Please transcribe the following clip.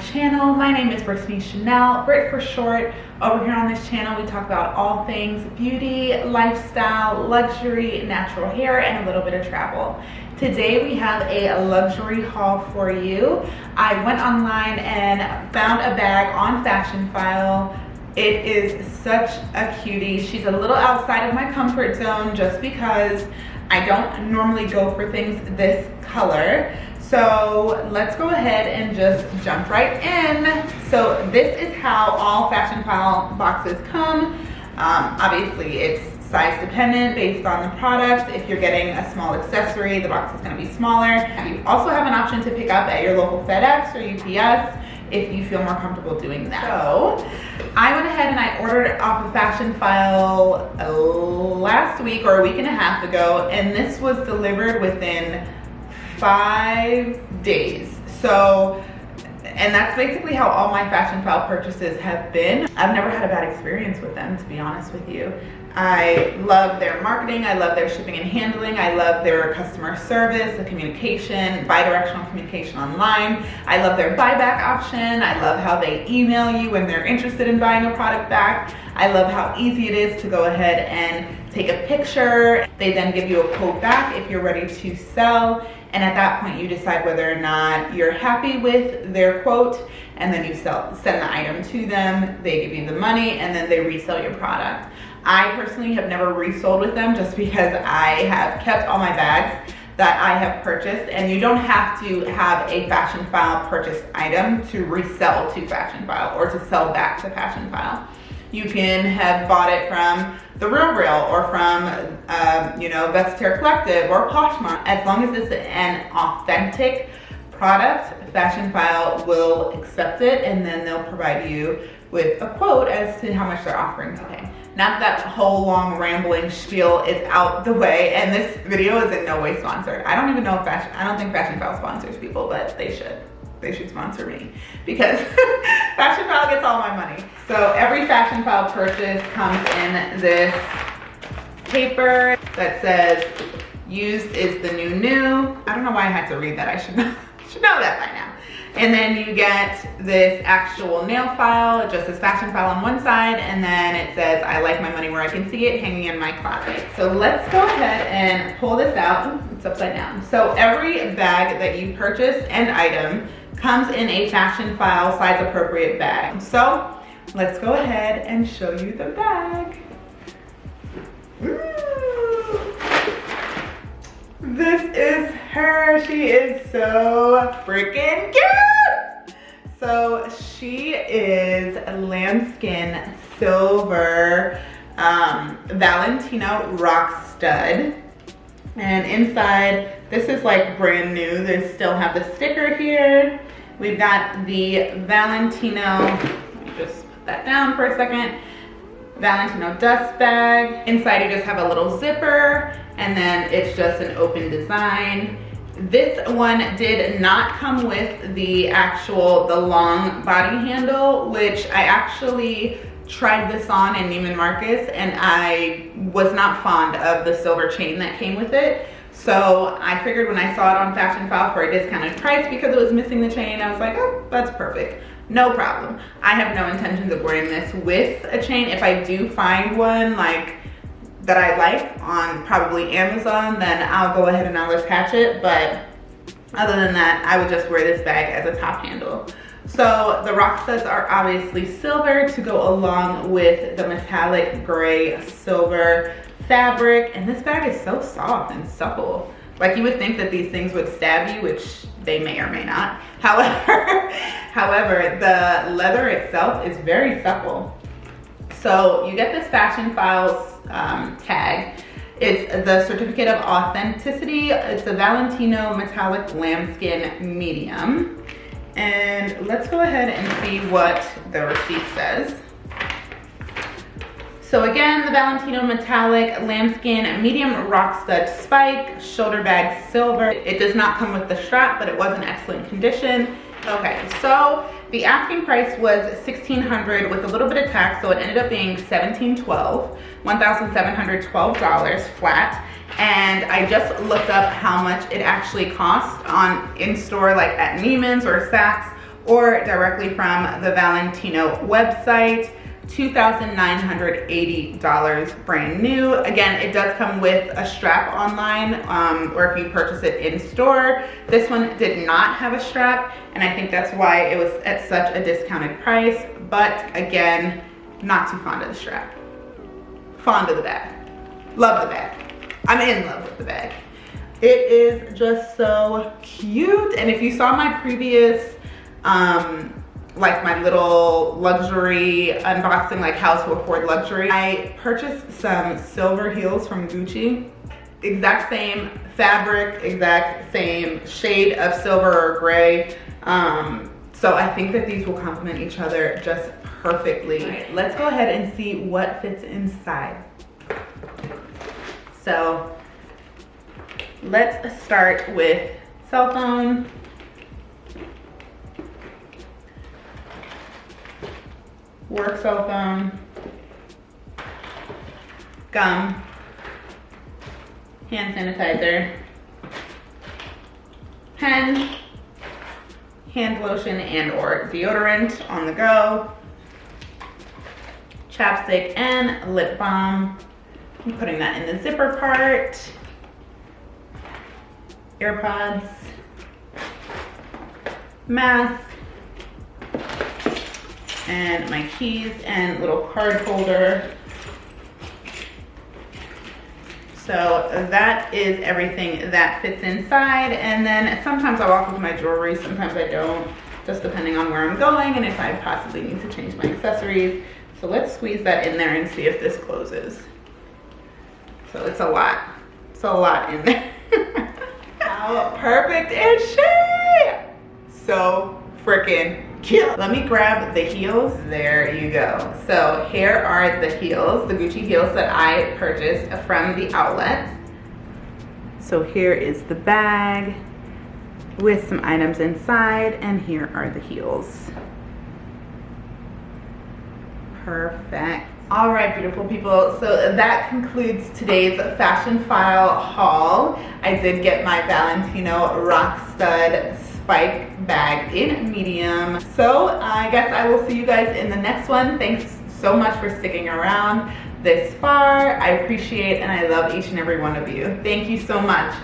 channel. My name is Brittany Schenelle, Brit for short. Over here on this channel, we talk about all things beauty, lifestyle, luxury, natural hair, and a little bit of travel. Today we have a luxury haul for you. I went online and found a bag on Fashionphile. It is such a cutie. She's a little outside of my comfort zone just because I don't normally go for things this color. So let's go ahead and just jump right in. So this is how all Fashionphile boxes come. Obviously it's size dependent based on the product. If you're getting a small accessory, the box is going to be smaller. You also have an option to pick up at your local FedEx or UPS if you feel more comfortable doing that. So I went ahead and I ordered off of Fashionphile last week or a week and a half ago, and this was delivered within 5 days. So, and that's basically how all my Fashionphile purchases have been. I've never had a bad experience with them, to be honest with you. I love their marketing, I love their shipping and handling, I love their customer service, the communication, bi-directional communication online. I love their buyback option. I love how they email you when they're interested in buying a product back. I love how easy it is to go ahead and take a picture. They then give you a quote back if you're ready to sell. And at that point, you decide whether or not you're happy with their quote, and then you send the item to them. They give you the money, and then they resell your product. I personally have never resold with them just because I have kept all my bags that I have purchased, and you don't have to have a Fashionphile purchased item to resell to Fashionphile or to sell back to Fashionphile. You can have bought it from The Real Real or from, Vestiaire Collective or Poshmark. As long as it's an authentic product, Fashionphile will accept it, and then they'll provide you with a quote as to how much they're offering to pay. Now that whole long rambling spiel is out the way, and this video is in no way sponsored. I don't even know if I don't think Fashionphile sponsors people, but they should. They should sponsor me because Fashionphile gets all my money. So every Fashionphile purchase comes in this paper that says used is the new. I don't know why I had to read that. I should know that by now. And then you get this actual nail file. It just says Fashionphile on one side, and then it says I like my money where I can see it, hanging in my closet. So let's go ahead and pull this out. It's upside down. So every bag that you purchase and item comes in a Fashionphile size appropriate bag. So let's go ahead and show you the bag. Ooh. This is her. She is so freaking cute. So she is lambskin silver Valentino rock stud. And inside, this is like brand new. They still have the sticker here. We've got the Valentino, let me just put that down for a second. Valentino dust bag. Inside you just have a little zipper, and then it's just an open design. This one did not come with the long body handle, which I actually tried this on in Neiman Marcus, and I was not fond of the silver chain that came with it. So I figured when I saw it on Fashionphile for a discounted price because it was missing the chain, I was like, oh, that's perfect. No problem. I have no intentions of wearing this with a chain. If I do find one like that I like on probably Amazon, then I'll go ahead and I'll attach it. But other than that, I would just wear this bag as a top handle. So the rock studs are obviously silver to go along with the metallic gray silver fabric, and this bag is so soft and supple. Like you would think that these things would stab you, which they may or may not. However, the leather itself is very supple. So you get this Fashionphile's tag. It's the certificate of authenticity. It's a Valentino metallic lambskin medium. And let's go ahead and see what the receipt says. So again, the Valentino metallic lambskin medium rock stud spike, shoulder bag silver. It does not come with the strap, but it was in excellent condition. Okay, so the asking price was $1,600 with a little bit of tax, so it ended up being $1,712, $1,712 flat. And I just looked up how much it actually cost on in store, like at Neiman's or Saks or directly from the Valentino website. $2,980 brand new. Again, it does come with a strap online, or if you purchase it in store. This one did not have a strap, and I think that's why it was at such a discounted price. But again, not too fond of the strap. Fond of the bag. Love the bag. I'm in love with the bag. It is just so cute. And if you saw my previous like my little luxury unboxing, like how to afford luxury, I purchased some silver heels from Gucci. Exact same fabric, exact same shade of silver or gray. So I think that these will complement each other just perfectly. Right, let's go ahead and see what fits inside. So let's start with cell phone. Work cell phone, gum, hand sanitizer, pen, hand lotion and or deodorant on the go, chapstick and lip balm. I'm putting that in the zipper part, AirPods, mask, and my keys and little card holder. So that is everything that fits inside. And then sometimes I walk with my jewelry, sometimes I don't, just depending on where I'm going and if I possibly need to change my accessories. So let's squeeze that in there and see if this closes. So it's a lot. It's a lot in there. How perfect is she? So freaking cute. Let me grab the heels. There you go. So here are the heels, the Gucci heels that I purchased from the outlet. So here is the bag with some items inside, and here are the heels. Perfect. All right, beautiful people. So that concludes today's Fashionphile haul. I did get my Valentino Rock Stud Spike bag in medium. So I guess I will see you guys in the next one. Thanks so much for sticking around this far. I appreciate and I love each and every one of you. Thank you so much.